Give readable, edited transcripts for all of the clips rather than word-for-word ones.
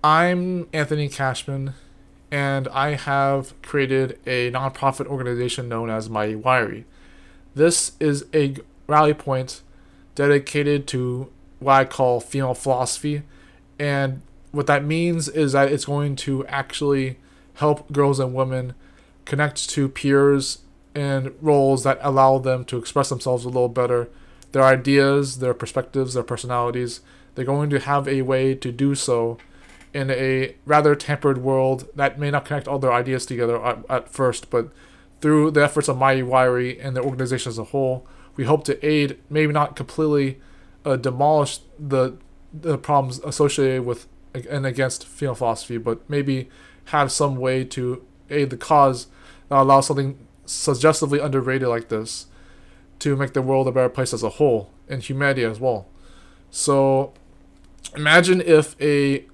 I'm Anthony Cashman, and I have created a nonprofit organization known as Mighty Wiry. This is a rally point dedicated to what I call female philosophy, and what that means is that it's going to actually help girls and women connect to peers and roles that allow them to express themselves a little better, their ideas, their perspectives, their personalities. They're going to have a way to do so in a rather tempered world that may not connect all their ideas together at first, but through the efforts of Mighty Wiry and the organization as a whole, we hope to aid, maybe not completely demolish the problems associated with and against female philosophy, but maybe have some way to aid the cause that allows something suggestively underrated like this to make the world a better place as a whole, and humanity as well. So imagine if a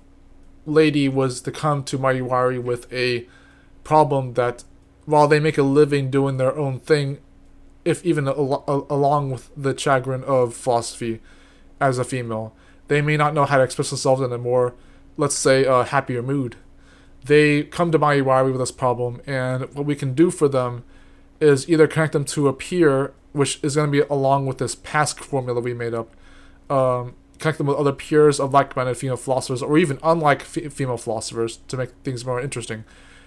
lady was to come to Mighty Wiry with a problem that, while they make a living doing their own thing, if even along with the chagrin of philosophy as a female, they may not know how to express themselves in a more, let's say, happier mood. They come to Mighty Wiry with this problem, and what we can do for them is either connect them to a peer, which is going to be along with this PASC formula we made up, connect them with other peers of like-minded female philosophers, or even unlike female philosophers, to make things more interesting,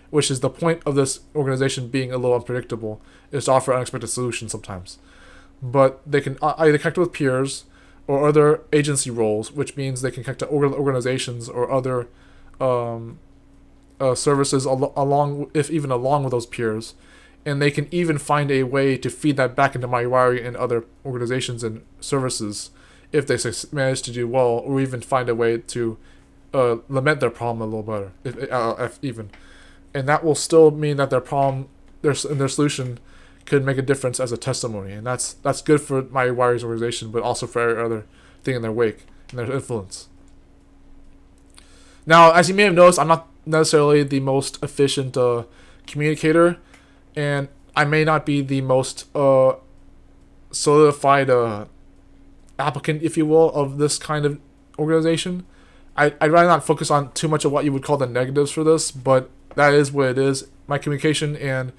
which is the point of this organization being a little unpredictable, is to offer unexpected solutions sometimes. But they can either connect with peers or other agency roles, which means they can connect to organizations or other services along, if even along with those peers, and they can even find a way to feed that back into Mighty Wiry and other organizations and services if they manage to do well, or even find a way to lament their problem a little better, if even. And that will still mean that their problem, their solution, could make a difference as a testimony, and that's good for Mighty Wiry's organization, but also for every other thing in their wake and their influence. Now, as you may have noticed, I'm not necessarily the most efficient communicator, and I may not be the most solidified applicant, if you will, of this kind of organization. I'd rather not focus on too much of what you would call the negatives for this, but that is what it is. My communication and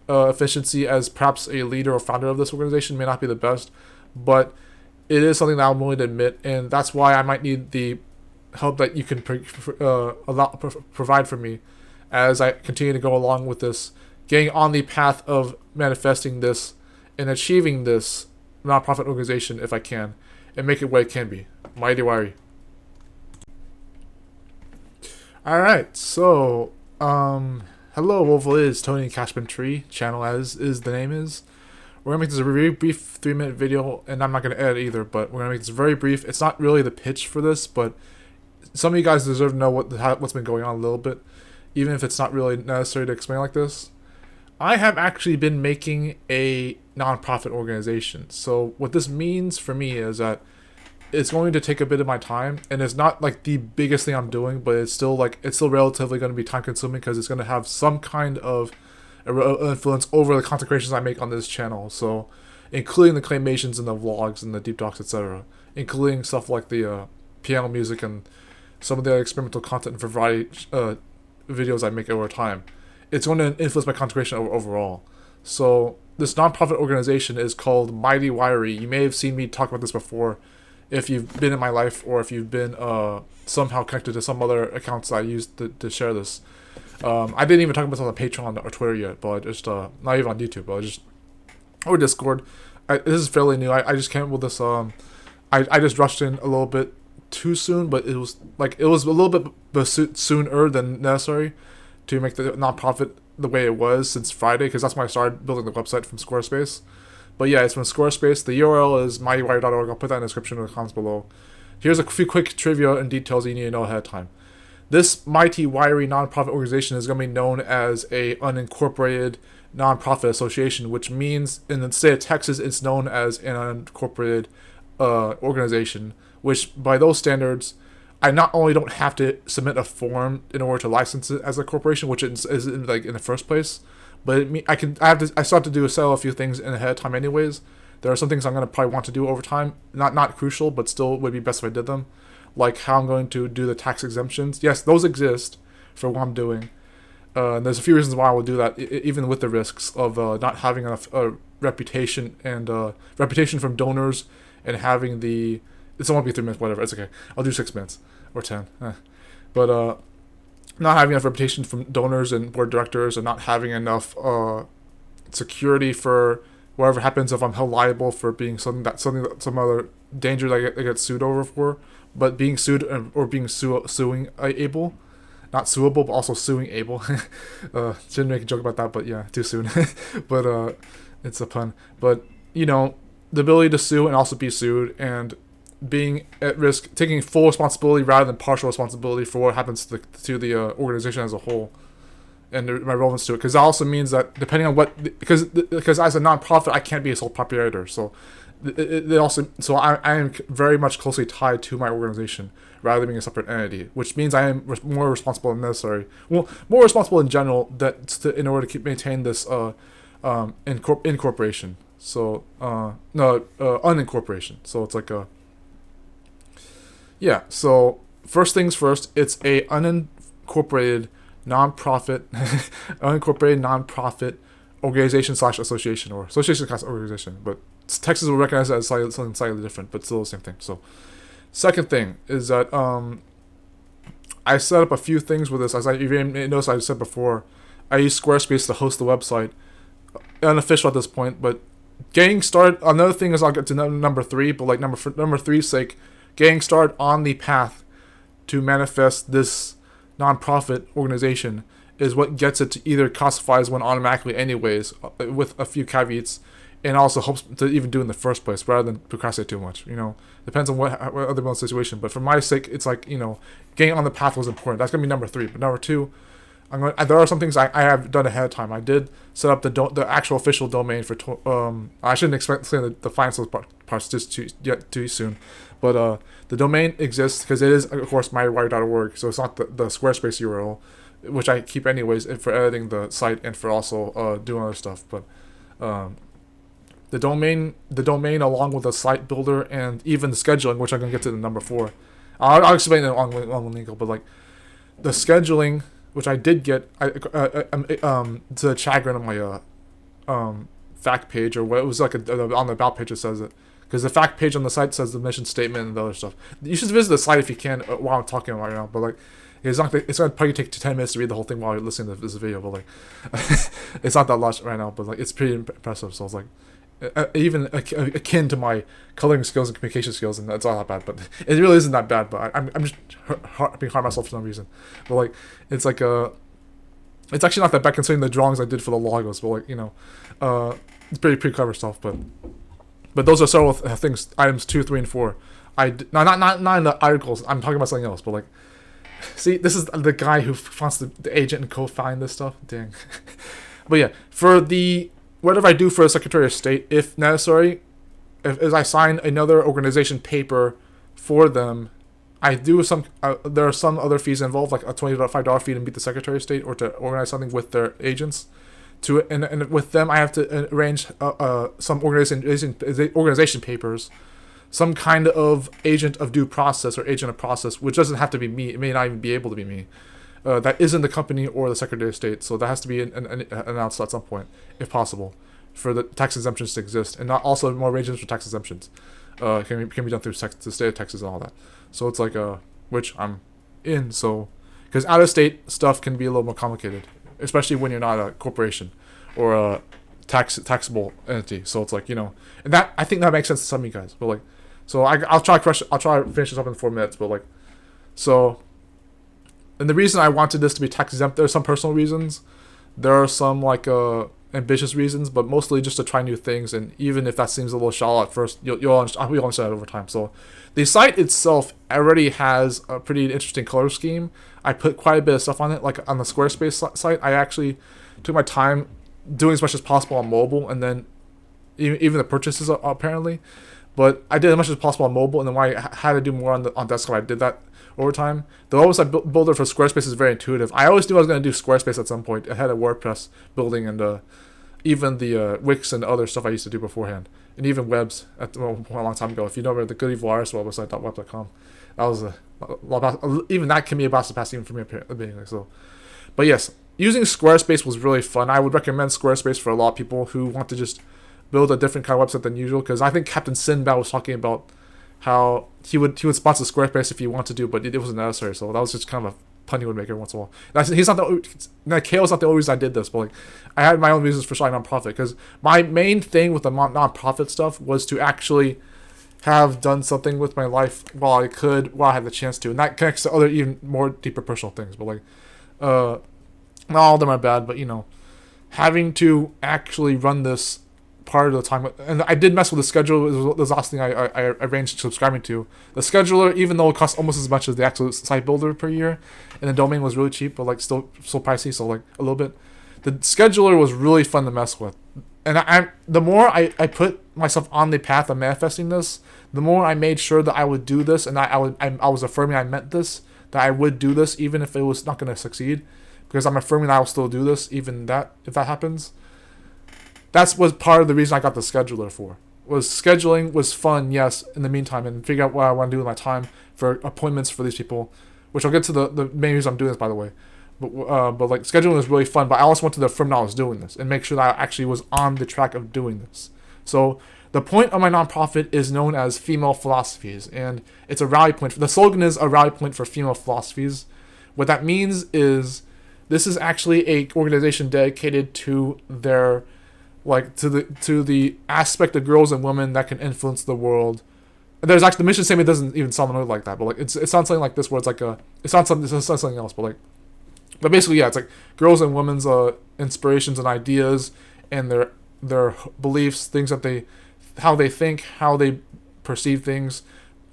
efficiency as perhaps a leader or founder of this organization may not be the best, but it is something that I'm willing to admit, and that's why I might need the help that you can provide for me as I continue to go along with this, getting on the path of manifesting this and achieving this nonprofit organization if I can, and make it what it can be. Mighty Wiry. Alright, so, hello, hopefully it's Tony Cashman Tree channel, as is the name is. We're going to make this a very brief 3-minute video, and I'm not going to edit either, but we're going to make this very brief. It's not really the pitch for this, but some of you guys deserve to know what's been going on a little bit, even if it's not really necessary to explain like this. I have actually been making a nonprofit organization. So what this means for me is that it's going to take a bit of my time, and it's not like the biggest thing I'm doing, but it's still relatively going to be time consuming because it's going to have some kind of influence over the content creations I make on this channel. So including the claymations and the vlogs and the deep talks, etc., including stuff like the piano music and some of the experimental content and variety videos I make over time. It's going to influence my content creation overall. So this nonprofit organization is called Mighty Wiry. You may have seen me talk about this before if you've been in my life, or if you've been somehow connected to some other accounts that I used to share this. I didn't even talk about this on Patreon or Twitter yet, but I just not even on YouTube, but or Discord. This is fairly new. I just came up with this. I just rushed in a little bit too soon, but it was a little bit sooner than necessary to make the nonprofit the way it was since Friday, because that's when I started building the website from Squarespace. But yeah, it's from Squarespace. The URL is mightywiry.org. I'll put that in the description in the comments below. Here's a few quick trivia and details you need to know ahead of time. This Mighty Wiry nonprofit organization is going to be known as a unincorporated nonprofit association, which means in the state of Texas it's known as an unincorporated organization, which by those standards, I not only don't have to submit a form in order to license it as a corporation, which is like in the first place, but I still have to sell a few things in ahead of time anyways. There are some things I'm going to probably want to do over time, not crucial, but still would be best if I did them. like how I'm going to do the tax exemptions. Yes, those exist for what I'm doing. And there's a few reasons why I will do that, even with the risks of not having enough reputation and reputation from donors, and having the. It won't be 3 minutes, whatever. It's okay. I'll do 6 minutes or 10. But not having enough reputation from donors and board directors, and not having enough security for whatever happens if I'm held liable for being some other danger that I get sued over for. But being sued or being suing able. Not suable, but also suing able. Shouldn't make a joke about that, but yeah, too soon. But it's a pun. But, you know, the ability to sue and also be sued, and being at risk, taking full responsibility rather than partial responsibility for what happens to the organization as a whole, and my relevance to it. Because that also means that depending on what, because as a nonprofit, I can't be a sole proprietor. So I am very much closely tied to my organization rather than being a separate entity, which means I am more responsible than necessary. Well, more responsible in general in order to maintain this incorporation. So unincorporation. So it's like a So first things first, it's a unincorporated nonprofit organization / association, or association / organization, but Texas will recognize that as something slightly different, but still the same thing. So, second thing is that I set up a few things with this. As you may notice, I said before, I use Squarespace to host the website. Unofficial at this point, but getting started. Another thing is, I'll get to number 3, but like number 3's sake, getting started on the path to manifest this nonprofit organization is what gets it to either classify as one automatically anyways, with a few caveats, and also helps to even do in the first place rather than procrastinate too much. You know, depends on what other people's situation. But for my sake, it's like, you know, getting on the path was important. That's gonna be number 3. But number 2, there are some things I have done ahead of time. I did set up the actual official domain for. I shouldn't expect to say the financial parts just too soon, but the domain exists because it is, of course, mightywiry.org. So it's not the Squarespace URL, which I keep anyways for editing the site and for also doing other stuff. But the domain along with the site builder and even the scheduling, which I'm gonna get to in number 4. I'll explain it on lingo, but like the scheduling, which I did get, to the chagrin of my fact page, or what it was like on the about page it says it, because the fact page on the site says the mission statement and the other stuff. You should visit the site if you can while I'm talking right now. But like, it's gonna probably take 10 minutes to read the whole thing while you're listening to this video. But like, it's not that much right now. But like, it's pretty impressive. So it's like, even akin to my coloring skills and communication skills, and that's not that bad. But it really isn't that bad. But I'm just being hard on myself for no reason. But like, it's like it's actually not that bad considering the drawings I did for the logos. But like, you know, it's pretty clever stuff. But those are several things. Items 2, 3, and 4. Not in the articles. I'm talking about something else. But like, see, this is the guy who wants the agent and co-find this stuff. Dang. But yeah, for the whatever I do for a Secretary of State, if necessary, if I sign another organization paper for them, I do some. There are some other fees involved, like a $25 fee to meet the Secretary of State or to organize something with their agents. And with them, I have to arrange some organization papers, some kind of agent of due process or agent of process, which doesn't have to be me. It may not even be able to be me. That isn't the company or the Secretary of State, so that has to be announced at some point, if possible, for the tax exemptions to exist, and not also more arrangements for tax exemptions can be done through the state of Texas and all that. So it's like which I'm in. So because out of state stuff can be a little more complicated, especially when you're not a corporation or a taxable entity. So it's like, you know, and that I think that makes sense to some of you guys. But like, so I'll try to finish this up in 4 minutes. But like, so. And the reason I wanted this to be tax exempt, there are some personal reasons. There are some like ambitious reasons, but mostly just to try new things. And even if that seems a little shallow at first, you'll understand that over time. So the site itself already has a pretty interesting color scheme. I put quite a bit of stuff on it. Like on the Squarespace site, I actually took my time doing as much as possible on mobile, and then even the purchases apparently. But I did as much as possible on mobile, and then when I had to do more on desktop, I did that over time. The website builder for Squarespace is very intuitive. I always knew I was going to do Squarespace at some point. I had a WordPress building and even the Wix and other stuff I used to do beforehand, and even webs a long time ago. If you know the Good Evil Artist website.web.com, That was even that can be a blast to pass even for me at the beginning. So, but yes, using Squarespace was really fun. I would recommend Squarespace for a lot of people who want to just build a different kind of website than usual. Because I think Captain Sinbad was talking about how he would sponsor Squarespace if he wanted to, but it wasn't necessary. So that was just kind of a pun he would make every once in a while. He's not the Kale's not the only reason I did this, but like I had my own reasons for starting nonprofit. Because my main thing with the nonprofit stuff was to actually have done something with my life while I had the chance to, and that connects to other even more deeper personal things. But like, not all of them are bad, but having to actually run this part of the time, and I did mess with the schedule. It was the last thing I arranged subscribing to. The scheduler, even though it costs almost as much as the actual site builder per year, and the domain was really cheap, but like still pricey, so like a little bit. The scheduler was really fun to mess with, and the more I put myself on the path of manifesting this, the more I made sure that I would do this, and I was affirming I meant this, that I would do this even if it was not going to succeed, because I'm affirming that I will still do this even if that happens. That was part of the reason I got the scheduler for. Was scheduling was fun, yes, in the meantime, and figure out what I want to do with my time for appointments for these people, which I'll get to the main reason I'm doing this, by the way. But like scheduling was really fun, but I also wanted to affirm that I was doing this and make sure that I actually was on the track of doing this. So the point of my nonprofit is known as Female Philosophies, and it's a rally point. The slogan is a rally point for female philosophies. What that means is this is actually a organization dedicated to their to the aspect of girls and women that can influence the world. And there's actually the mission statement doesn't even sound like that, but like it's not something like this where it's like it's not something else, but basically yeah, it's like girls and women's inspirations and ideas and their beliefs, things that how they think, how they perceive things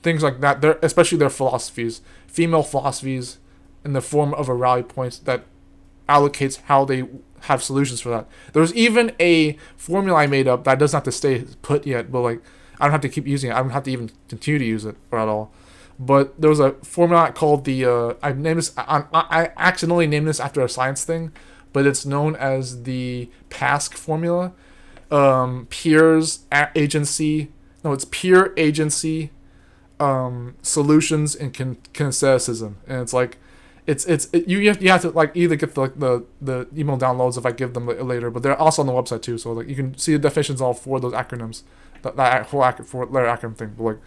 like that. Especially their philosophies, female philosophies, in the form of a rally point that allocates how they have solutions for that. There's even a formula I made up that doesn't have to stay put yet, but like I don't have to keep using it. I don't have to even continue to use it at all. But there was a formula called I named this. I accidentally named this after a science thing, but it's known as the P.S.S.S formula. It's peer agency, solutions and consensusism, and it's like. You have to like either get the email downloads if I give them later, but they're also on the website too, so like you can see the definitions all for those acronyms, that whole four-letter acronym thing. But like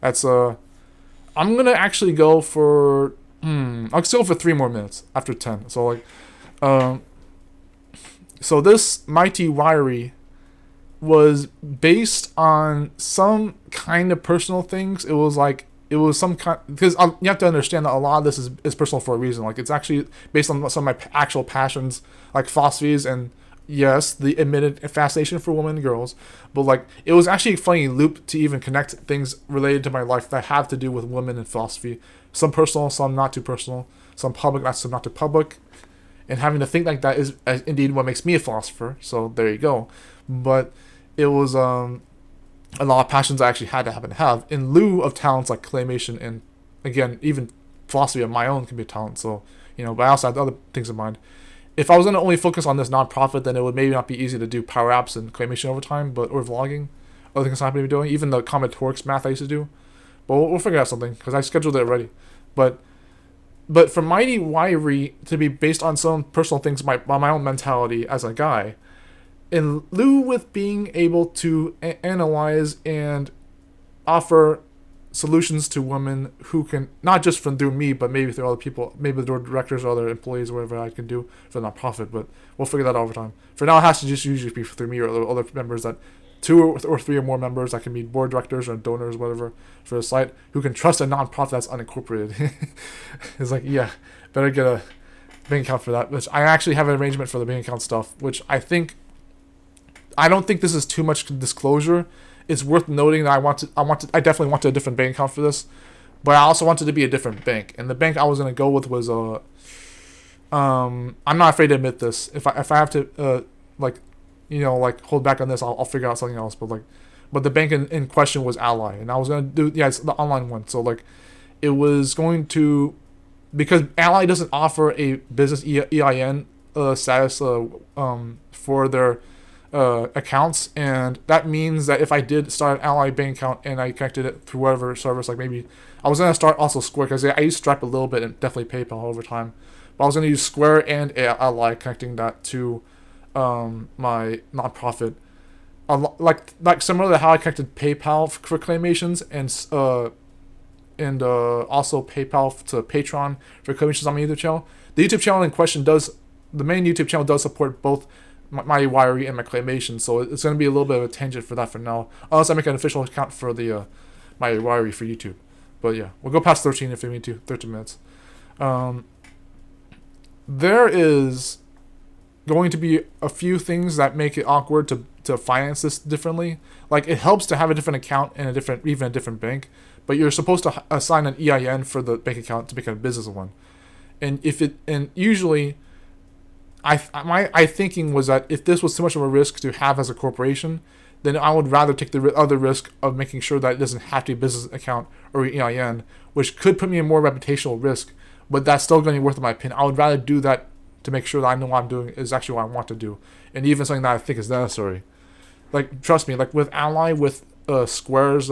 that's I'm gonna actually go for I'll still go for 3 more minutes after 10. So like so this Mighty Wiry was based on some kind of personal things. It was some kind, because you have to understand that a lot of this is personal for a reason. Like it's actually based on some of my actual passions, like philosophies, and yes, the admitted fascination for women and girls. But like it was actually a funny loop to even connect things related to my life that have to do with women and philosophy. Some personal, some not too personal, some public, some not too public. And having to think like that is indeed what makes me a philosopher. So there you go. But it was a lot of passions I actually had to happen to have in lieu of talents like claymation and, again, even philosophy of my own can be a talent. So, but I also had other things in mind. If I was going to only focus on this nonprofit, then it would maybe not be easy to do power apps and claymation over time, or vlogging, other things I'm happy to be doing, even the combinatorics math I used to do. But we'll figure out something because I scheduled it already. But for Mighty Wiry to be based on some personal things, my own mentality as a guy, in lieu with being able to analyze and offer solutions to women who can, not just through me, but maybe through other people, maybe the directors or other employees, whatever I can do for the nonprofit, but we'll figure that out over time. For now, it has to just usually be through me or other members, that 2 or 3 or more members that can be board directors or donors, whatever, for the site, who can trust a nonprofit that's unincorporated. It's like, yeah, better get a bank account for that, which I actually have an arrangement for the bank account stuff, which I don't think this is too much disclosure. It's worth noting that I definitely wanted a different bank account for this, but I also wanted to be a different bank. And the bank I was gonna go with was I'm not afraid to admit this. If I have to hold back on this, I'll figure out something else. But the bank in question was Ally, and I was gonna do it's the online one. So like, it was going to, because Ally doesn't offer a business EIN status for their accounts, and that means that if I did start an Ally bank account and I connected it through whatever service, like maybe I was gonna start also Square, because I used Stripe a little bit and definitely PayPal over time, but I was gonna use Square and Ally, connecting that to my nonprofit, like similar to how I connected PayPal for claimations and also PayPal to Patreon for claimations on my YouTube channel. The YouTube channel in question the main YouTube channel does support both Mighty Wiry and my claymation, so it's going to be a little bit of a tangent for that for now, unless I make an official account for the Mighty Wiry for YouTube. But yeah, we'll go past 13 if we need to, 13 minutes. There is going to be a few things that make it awkward to finance this differently. Like, it helps to have a different account and even a different bank, but you're supposed to assign an EIN for the bank account to make it a business one. And usually, my thinking was that if this was too much of a risk to have as a corporation, then I would rather take the other risk of making sure that it doesn't have to be a business account or EIN, which could put me in more reputational risk, but that's still going to be worth it in my opinion. I would rather do that to make sure that I know what I'm doing is actually what I want to do, and even something that I think is necessary. Like, trust me, like with Ally, with Square's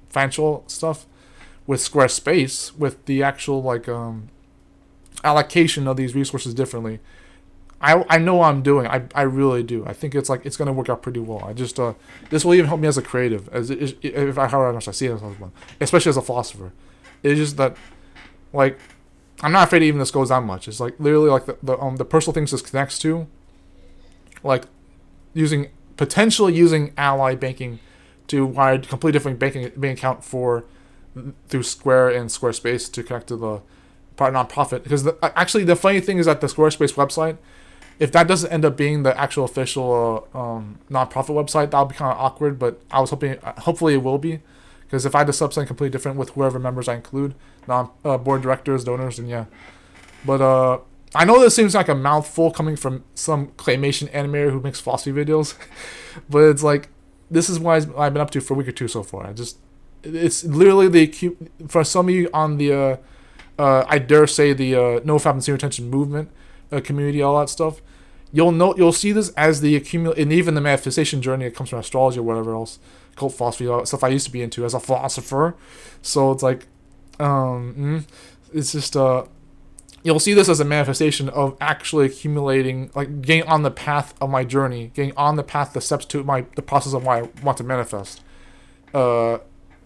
financial stuff, with Squarespace, with the actual allocation of these resources differently, I know what I'm doing. I really do. I think it's going to work out pretty well. I just this will even help me as a creative, however much I see it as one, especially as a philosopher. It's just that, like, I'm not afraid even this goes down much. It's like literally like the personal things this connects to, like potentially using Ally banking to wire a completely different bank account through Square and Squarespace to connect to the nonprofit. Because actually the funny thing is that the Squarespace website, if that doesn't end up being the actual official nonprofit website, that'll be kind of awkward. But I was hopefully it will be, because if I had to sub something completely different with whoever members I include, board directors, donors, and yeah. But I know this seems like a mouthful coming from some claymation animator who makes philosophy videos, but it's like, this is what I've been up to for a week or two so far. It's literally for some of you on the I dare say the no fab and zero attention movement community, all that stuff, you'll see this as the and even the manifestation journey that comes from astrology or whatever else, cult philosophy, all that stuff I used to be into as a philosopher. So it's like, it's just you'll see this as a manifestation of actually accumulating, like getting on the path of my journey, getting on the path, the steps to the process of why I want to manifest, and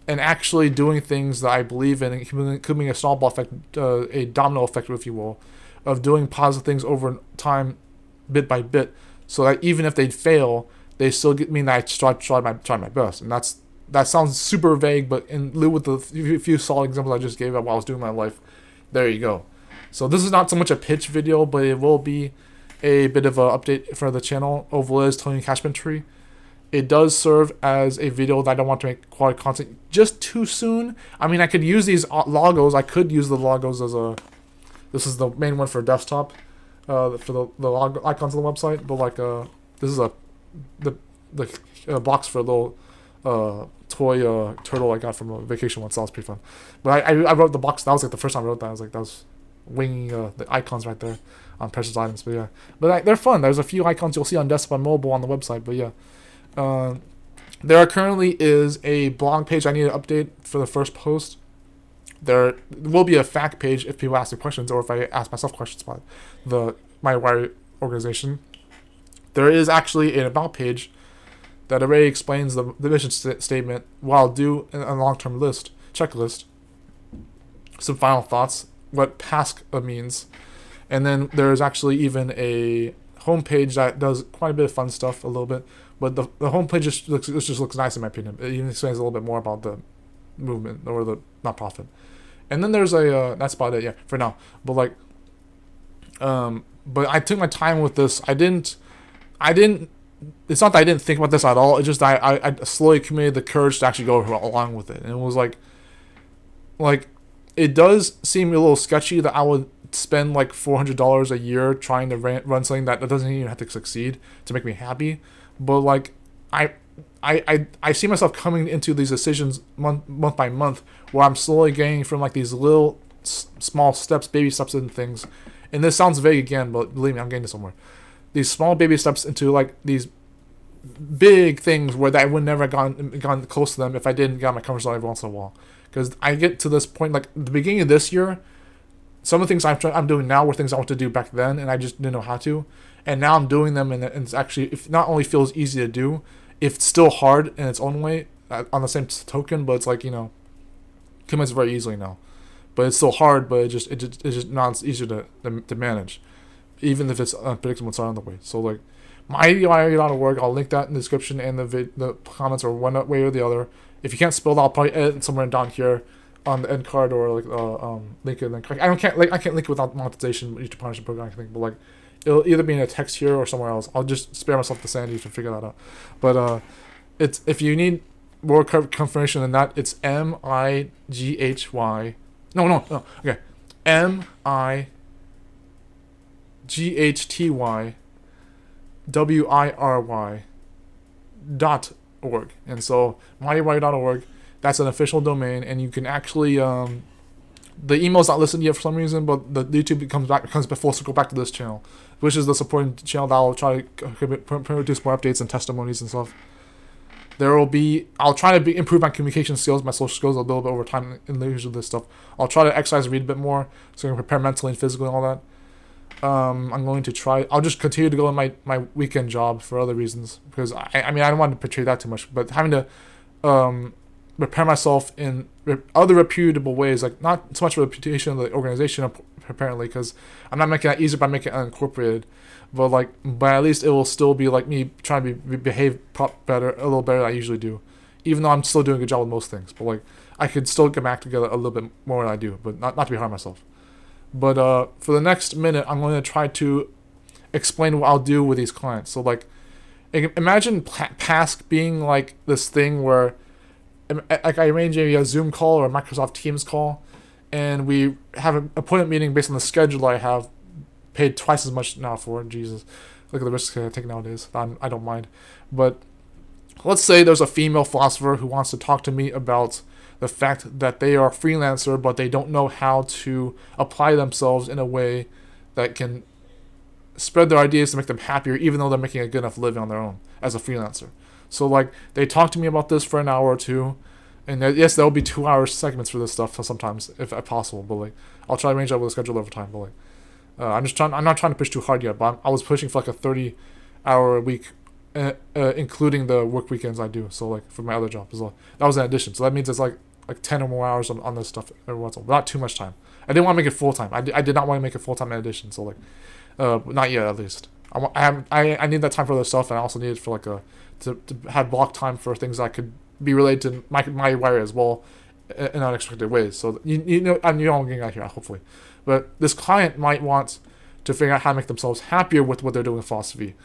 actually doing things that I believe in, including a snowball effect, a domino effect, if you will, of doing positive things over time, bit by bit, so that even if they fail, they still mean that I try my best. And that sounds super vague, but in lieu with the few solid examples I just gave of what I was doing in my life, there you go. So this is not so much a pitch video, but it will be a bit of an update for the channel. Oval is Tony Cashman Tree. It does serve as a video that I don't want to make quality content just too soon. I mean, I could use these logos. I could use the logos as a... This is the main one for desktop, for the logo icons on the website. But like, this is the box for a little toy turtle I got from a vacation once. That was pretty fun. But I wrote the box. That was like the first time I wrote that. I was like, that was winging the icons right there on precious items. But yeah, but they're fun. There's a few icons you'll see on desktop and mobile on the website. But yeah. There currently is a blog page I need to update for the first post. There will be a fact page if people ask me questions, or if I ask myself questions about the Mighty Wiry organization. There is actually an about page that already explains the mission statement, what I'll do in a long-term checklist, some final thoughts, what P.S.S.S means, and then there's actually even a homepage that does quite a bit of fun stuff, a little bit. But the homepage just looks nice in my opinion. It even explains a little bit more about the movement or the nonprofit. And then there's that's about it, yeah, for now. But like, but I took my time with this. I didn't. It's not that I didn't think about this at all. It's just I slowly accumulated the courage to actually go along with it. And it was like it does seem a little sketchy that I would spend like $400 a year trying to run something that doesn't even have to succeed to make me happy. But like, I see myself coming into these decisions month by month, where I'm slowly getting from like these little small steps, baby steps and things. And this sounds vague again, but believe me, I'm getting to somewhere. these small baby steps into like these big things where I would never have gone close to them if I didn't get out my comfort zone every once in a while. Because I get to this point, like the beginning of this year, some of the things I'm doing now were things I wanted to do back then, and I just didn't know how to. And now I'm doing them, and it's actually, it not only feels easy to do, it's still hard in its own way on the same token, but it's like, commits very easily now. But it's still hard, but it's just not easier to manage, even if it's unpredictable and on the way. So like, mightywiry.org, I'll link that in the description and the comments, or one way or the other. If you can't spell that, I'll probably edit it somewhere down here on the end card, or like link it. I can't link it without monetization, YouTube partnership program, I think, but like it'll either be in a text here or somewhere else. I'll just spare myself the sanity to figure that out. But it's, if you need more confirmation than that, it's MIGHY. No. Okay, MIGHTYWIRY.org. And so mightywiry.org, that's an official domain, and you can actually the email's not listed yet for some reason, but the YouTube comes full circle back to this channel, which is the supporting channel that I'll try to produce more updates and testimonies and stuff. I'll try to improve my communication skills, my social skills a little bit over time in the use of this stuff. I'll try to exercise and read a bit more, so I can prepare mentally and physically and all that. I'm going to try. I'll just continue to go in my weekend job for other reasons, because I don't want to portray that too much, but having to prepare myself in other reputable ways, like not so much for the reputation of the organization apparently, because I'm not making that easier by making it unincorporated, but at least it will still be like me trying to behave a little better than I usually do, even though I'm still doing a good job with most things. But like, I could still get back together a little bit more than I do, but not to be hard on myself. But for the next minute, I'm going to try to explain what I'll do with these clients. So like, imagine P.S.S.S being like this thing where, like, I arrange a Zoom call or a Microsoft Teams call, and we have an appointment meeting based on the schedule I have paid twice as much now for. Jesus, look at the risks I take nowadays. I don't mind. But let's say there's a female philosopher who wants to talk to me about the fact that they are a freelancer, but they don't know how to apply themselves in a way that can spread their ideas to make them happier, even though they're making a good enough living on their own as a freelancer. So like, they talk to me about this for an hour or two, and yes, there'll be 2-hour segments for this stuff sometimes, if possible. But like, I'll try to arrange that with a schedule over time. But like, I'm not trying to push too hard yet. But I was pushing for like a 30-hour a week, including the work weekends I do. So like, for my other job as well, that was an addition. So that means it's like 10 or more hours on this stuff every once in a while. Not too much time. I didn't want to make it full time. I did not want to make it full time in addition. So like, not yet at least. I need that time for other stuff, and I also need it for like to have block time for things that could be related to my wire as well, in unexpected ways. So you know I'm getting out here, hopefully. But this client might want to figure out how to make themselves happier with what they're doing with philosophy,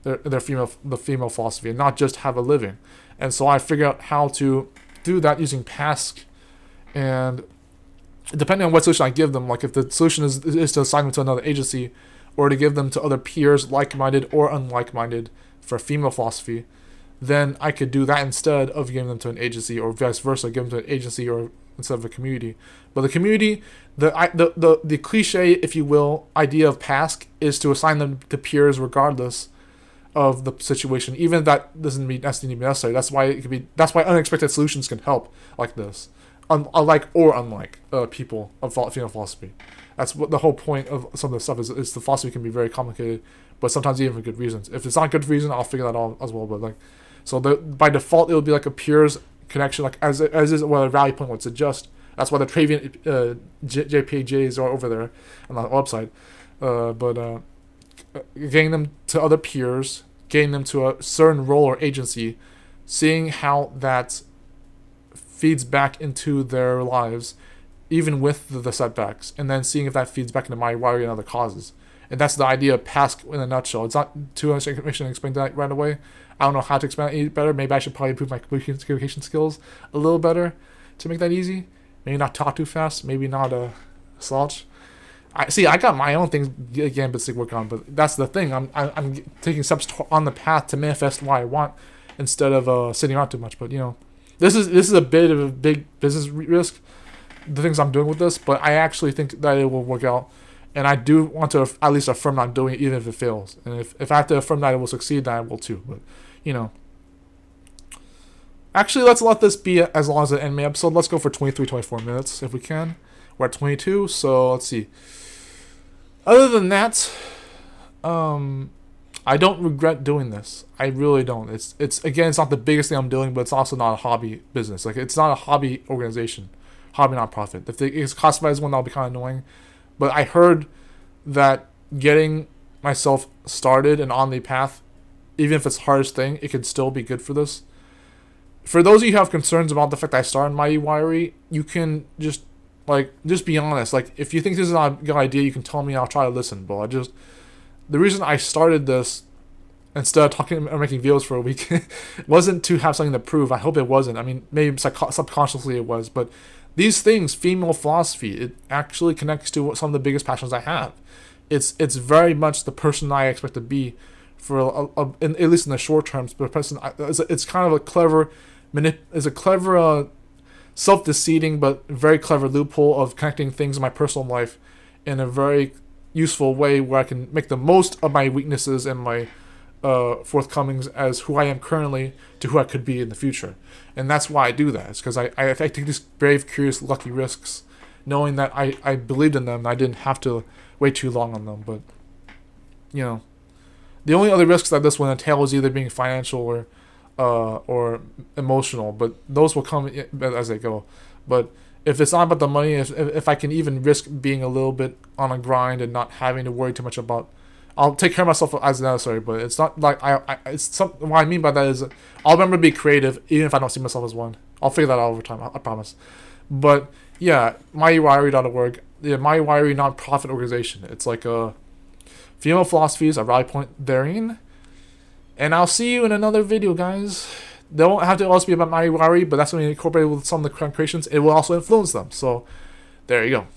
the female philosophy, and not just have a living. And so I figure out how to do that using P.S.S.S, and depending on what solution I give them, like if the solution is to assign them to another agency, or to give them to other peers, like-minded or unlike-minded, for female philosophy, then I could do that instead of giving them to an agency, or vice versa, give them to an agency or instead of a community. But the community, the cliche, if you will, idea of P.S.S.S is to assign them to peers regardless of the situation, even if that doesn't mean that's necessary. That's why unexpected solutions can help like this, unlike people of female philosophy. That's what the whole point of some of the stuff is the philosophy can be very complicated, but sometimes even for good reasons. If it's not good reason, I'll figure that out as well. But like, so by default, it would be like a peers connection, like as is what a rally point would suggest. That's why the Travian JPJs are over there on the website. But getting them to other peers, getting them to a certain role or agency, seeing how that feeds back into their lives, even with the setbacks, and then seeing if that feeds back into Mighty Wiry and other causes. And that's the idea of P.S.S.S in a nutshell. It's not too much information to explain that right away. I don't know how to explain it better. Maybe I should probably improve my communication skills a little better to make that easy. Maybe not talk too fast. Maybe not slouch. I got my own things again, but to work on. But that's the thing. I'm taking steps on the path to manifest what I want instead of sitting around too much. But this is a bit of a big business risk, the things I'm doing with this. But I actually think that it will work out, And I do want to at least affirm that I'm doing it, even if it fails. And if I have to affirm that it will succeed, then I will too. But, you know. Actually, let's let this be as long as an anime episode. Let's go for 23, 24 minutes if we can. We're at 22, so let's see. Other than that, I don't regret doing this. I really don't. It's again, it's not the biggest thing I'm doing, but it's also not a hobby business. Like, it's not a hobby organization, hobby nonprofit. If it's classified as one, that'll be kind of annoying. But I heard that getting myself started and on the path, even if it's the hardest thing, it could still be good for this. For those of you who have concerns about the fact that I started Mighty Wiry, you can just be honest. Like, if you think this is not a good idea, you can tell me. I'll try to listen. But the reason I started this instead of talking or making videos for a week wasn't to have something to prove. I hope it wasn't. I mean, maybe subconsciously it was. But these things, female philosophy, it actually connects to some of the biggest passions I have. It's very much the person I expect to be for at least in the short term. But it's kind of a clever. Is a clever, self-deceiving but very clever loophole of connecting things in my personal life in a very useful way where I can make the most of my weaknesses and my forthcomings as who I am currently to who I could be in the future. And that's why I do that. It's because I take these brave, curious, lucky risks, knowing that I believed in them and I didn't have to wait too long on them. But, you know, the only other risks that this one entails is either being financial or emotional, but those will come as they go. But if it's not about the money, if I can even risk being a little bit on a grind and not having to worry too much about, I'll take care of myself as necessary. But it's not like what I mean by that is I'll remember to be creative even if I don't see myself as one. I'll figure that out over time. I promise. But yeah, mightywiry.org, the Mighty Wiry nonprofit organization. It's like a female philosophies, a rally point therein. And I'll see you in another video, guys. They won't have to also be about Mighty Wiry, but that's going to be incorporated with some of the current creations. It will also influence them. So, there you go.